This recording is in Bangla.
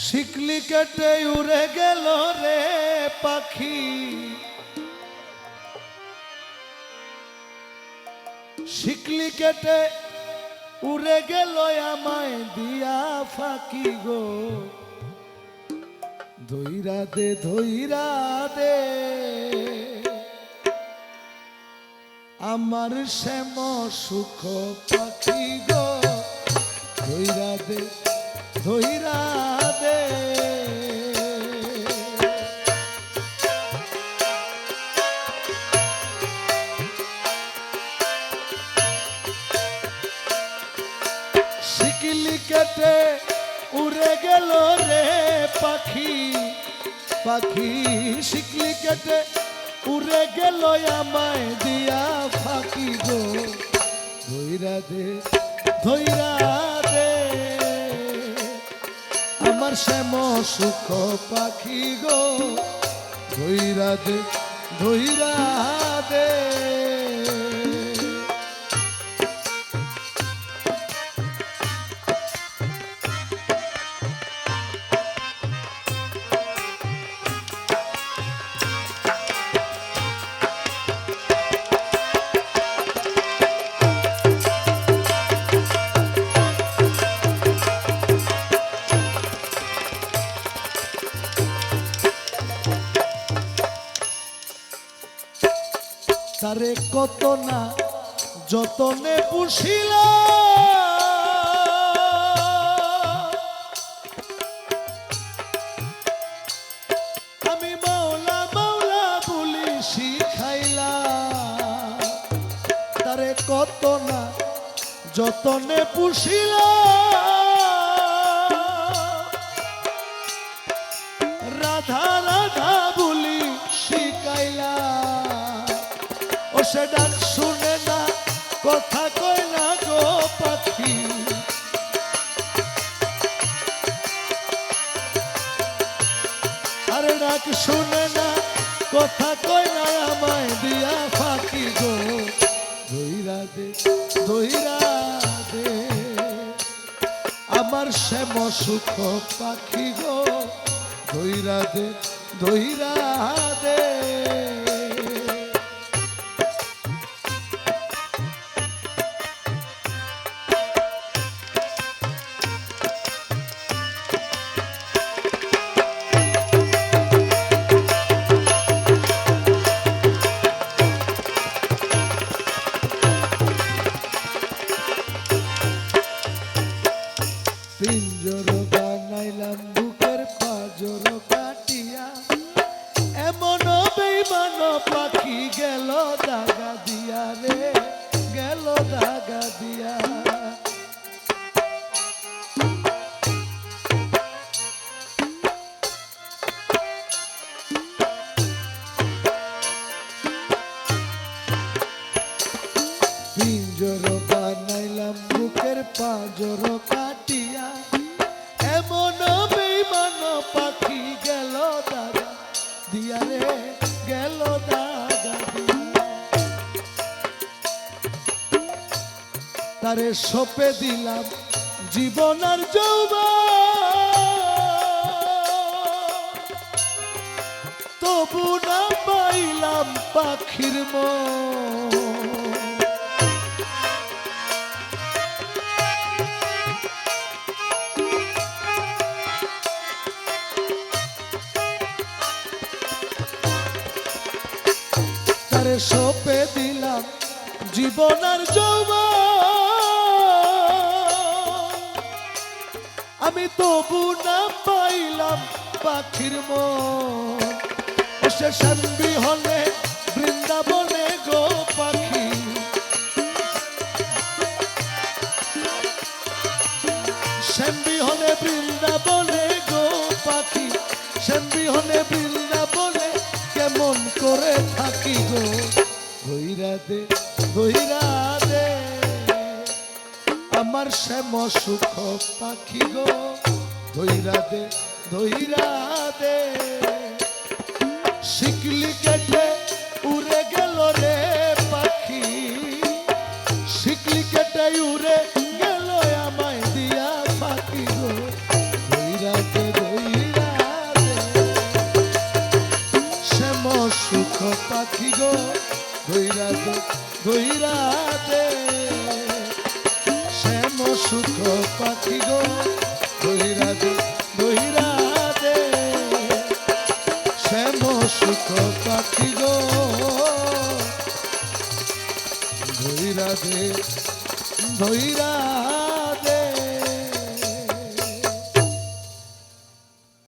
শিকলি কেটে উড়ে গেল রে পাখি, শিকলি কেটে উড়ে গেল আমায় দিয়া ফাঁকি গো। ধইরা দে ধইরা দে আমার শ্যাম সুখ পাখি গো। ধইরা দে ধইরা দে শিকলি কেটে উড়ে গেল রে পাখি, পাখি শিকলি কেটে উড়ে গেল আমায় দিয়া ফাঁকি গো। ধইরা দে ধইরা দে আমার শ্যাম সুখ পাখি গো। ধইরা দে ধইরা দে তারে কত না যতনে পুষিল, আমি মাওলা মাওলা বলি শিখাইলাম। তারে কত না যতনে পুষিল, রাধা রাধা বলি শিখাইলাম। ও সে ডাক শুনে না কথা কয় না গো পাখি, আরে ডাক শুনে না কথা কয় না আমায় দিয়া ফাঁকি গো। ধইরা দে ধইরা দে আমার শ্যাম সুখ পাখি গো। ধইরা দে ধইরা দে পিঞ্জর বানাইলাম বুকের পাঁজর কাটিয়া, এমন বেঈমান পাখি গেল দাগা দিয়া রে, গেল দাগা দিয়া। পিঞ্জর বানাইলাম বুকের পাঁজর কাটিয়া, এমন বেঈমান পাখি গেল দাগা দিয়া রে, গেল দাগা দিয়া। তারে সপে দিলাম জীবন আর যৌবন, তবু না পাইলাম পাখির মন। তারে সপে দিলাম জীবন আর যৌবন, আমি তবু না পাইলাম পাখির মন। ও সে শান্তি হলে বৃন্দাবনে গো পাখি, শান্তি হলে বৃন্দাবনে গো পাখি, শান্তি হলে বৃন্দাবনে কেমন করে থাকি গো। ধইরা দে ধইরা দে আমার শ্যাম সুখ পাখি গো। ধইরা দে ধইরা দে শিকলি কেটে উড়ে গেল রে পাখি, শিকলি কেটে উড়ে গেল আমায় দিয়া ফাঁকি গো। ধইরা দে পাখি গো ধইরা দে ধইরা দে শ্যাম সুখ পাখি গো ধইরা দে ধইরা দে শ্যাম সুখ পাখি গো ধইরা দে ধইরা